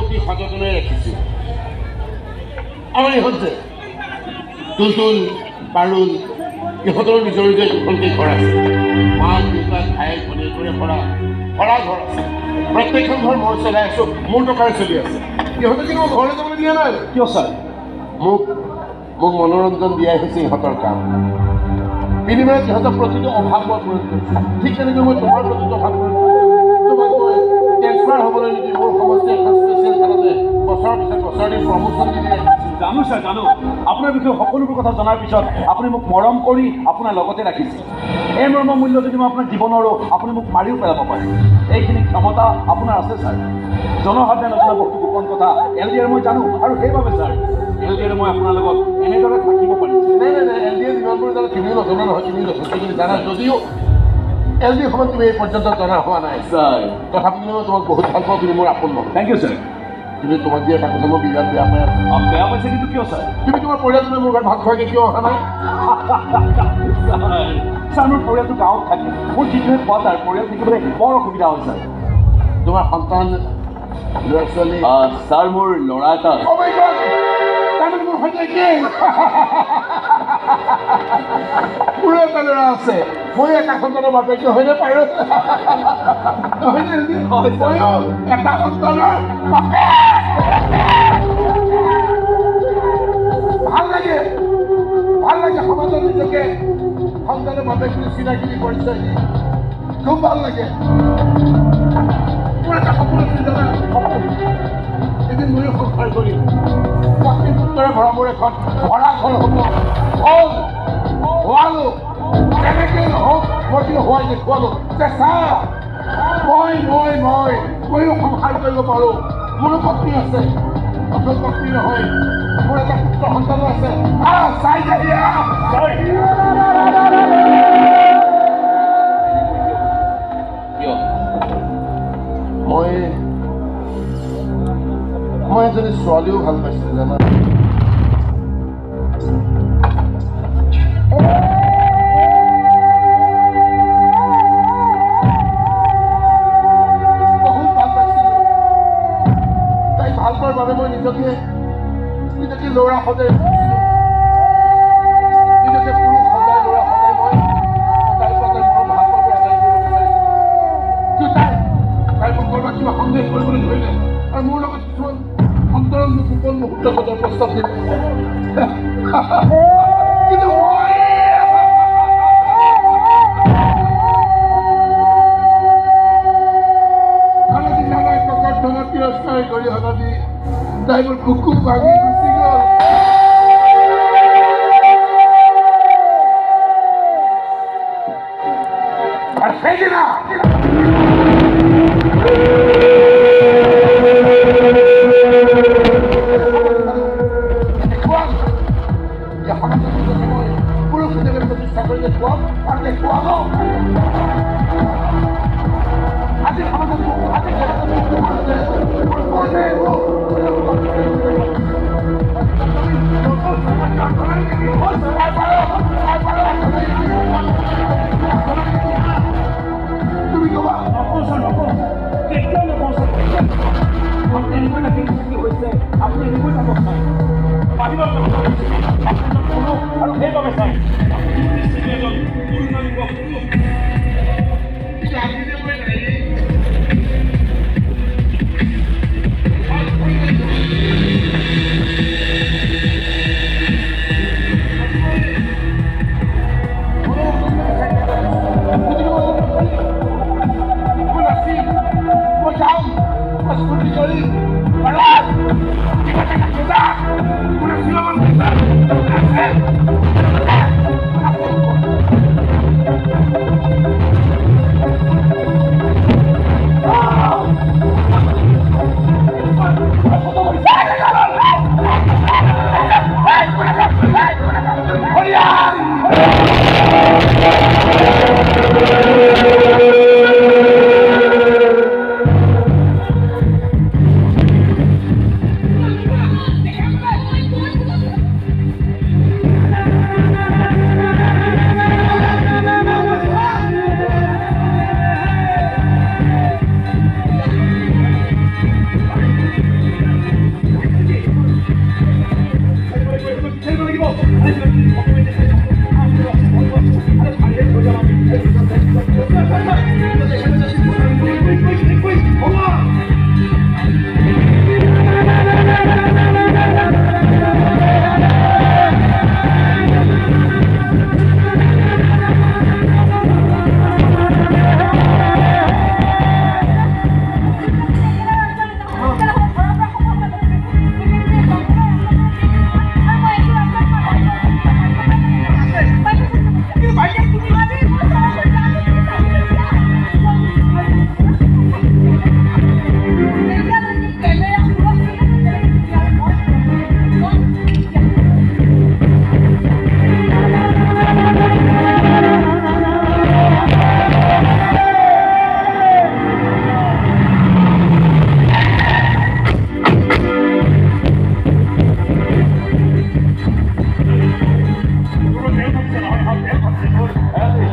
অতি সযতনে ৰাখিছোঁ। আমাৰ ইহঁত যে তুলতুল পাৰুল ইহঁতৰো নিজৰ নিজৰ দুখনকৈ ঘৰ আছে। মাক দেউতাক ভায়েক ভনীয়েকৰে ভৰা ঘৰ আছে। প্ৰত্যেকখন ঘৰ মই চলাই আছোঁ, মোৰ টকাৰে চলি আছে। ইহঁতে কিন্তু মই ঘৰলৈ যাবলৈ দিয়া নাই। কিয় ছাৰ? মোক মনোৰঞ্জন দিয়াই হৈছে ইহঁতৰ কাম। বিনিময়ত ইহঁতৰ প্ৰতিটো অভাৱ মই পূৰণ কৰিছোঁ। ঠিক তেনেকৈ মই তোমাৰ প্ৰতিটো অভাৱ পূৰণ কৰিছোঁ। তোমাক মই ট্ৰেন্সফাৰ হ'বলৈ নিদি মোৰ সমষ্টি এখন স্পেচিয়েল খেলতে বছৰৰ পিছত বছৰ দিন প্ৰমোশ্যন দি ৰাখিছোঁ। জানো ছাৰ, জানো। আপোনাৰ বিষয়ে সকলোবোৰ কথা জনাৰ পিছত আপুনি মোক মৰম কৰি আপোনাৰ লগতে ৰাখিছে। এই মৰমৰ মূল্য যদি মই আপোনাক দিব নোৱাৰোঁ, আপুনি মোক মাৰিও পেলাব পাৰে। এইখিনি ক্ষমতা আপোনাৰ আছে ছাৰ। জনসাধাৰণে নজনা বহুতো গোপন কথা LDR মই জানো, আৰু সেইবাবে ছাৰ LDR মই আপোনাৰ লগত এনেদৰে থাকিব পাৰিছোঁ। নাই নাই নাই, LDR যিমানবোৰ জানো তুমিও নজনা নহয়, তুমিও যথেষ্টখিনি জানা। যদিও LD সময়ত তুমি এই পৰ্যন্ত জনা হোৱা নাই ছাৰ। তথাপি মই তোমাক বহুত ভাল পাওঁ, তুমি মোৰ আপোন মানুহ। Thank you sir. তুমি তোমাক দিয়া এটা কথা মই বিৰাট বেয়া পাই আছোঁ। বেয়া পাইছে কিন্তু কিয় ছাৰ? তুমি তোমাৰ পৰিয়ালটোৱে মোৰ ঘৰত ভাত খোৱাকৈ কিয় অহা নাই? ছাৰ, মোৰ পৰিয়ালটো গাঁৱত থাকে। মোৰ যিটোহে খোৱা তাৰ পৰিয়াল থাকিবলৈ বৰ অসুবিধা হয় ছাৰ। তোমাৰ সন্তান ল'ৰা ছোৱালী? ছাৰ, মোৰ ল'ৰা এটা আছে। মোৰ সৈতে একেই। মোৰো এটা ল'ৰা আছে। মই এটা সন্তানৰ বাপেক হয়নে পাৰোঁ? এটা সন্তানৰ ভাল লাগে সমাজত নিজকে সন্তানৰ বাপেক বুলি চিনাকি দি পৰিচয় দি খুব ভাল লাগে। মোৰ এটা সপোন আছিল জানা, এদিন ময়ো সংসাৰ কৰিম, পত্নী পুত্ৰৰে ভৰা মোৰ এখন ভৰা ঘৰ হ'ব। হোৱালো তেনেকেই নহওক, মই কিন্তু হোৱাই দেখুৱালো যে চা ময়ো সংসাৰ কৰিব পাৰোঁ। মোৰো পত্নী আছে, অকল পত্নী নহয়, মোৰ এটা পুত্ৰ সন্তানো আছে। চাই যাবি মই এজনী ছোৱালীও ভাল পাইছিলোঁ জানা। বহুত ভাল পাইছিলোঁ। তাইক ভাল পোৱাৰ বাবে মই নিজকে ল'ৰা সদায় নিজকে পুৰুষ সদায় ল'ৰা সদায় মই তাইৰ পৰা তাইৰ মৰম ভাল পোৱাৰ পৰা আদায় কৰিব বিচাৰিছিলোঁ। তাই মোক ক'ৰবাত কিবা সন্দেহ কৰিবলৈ ধৰিলে আৰু মোৰ লগত কিছুমান অন্তৰং গোপন মুহূৰ্ত সদায় প্ৰস্তাৱ দিলে। কিন্তু হালধি নানাই ককৰ্থনত তিৰস্কাৰ কৰি হালধি তাই মোৰ বুকু ভাঙি গুচি গ'ল। আৰু সেইদিনা পুৰুষ হিচাপে প্ৰতিষ্ঠা কৰি দেখুৱাম আৰু দেখুৱাব। আজি সমাজত তুমি ক'বা নপৌঁছাৰ কেতিয়াও নপৌঁছাৰ। আপুনি এনেকৈ নাকি হৈছে, আপুনি এনেকৈ যাব চাই পাৰিব আৰু সেইবাবে চাই Andy,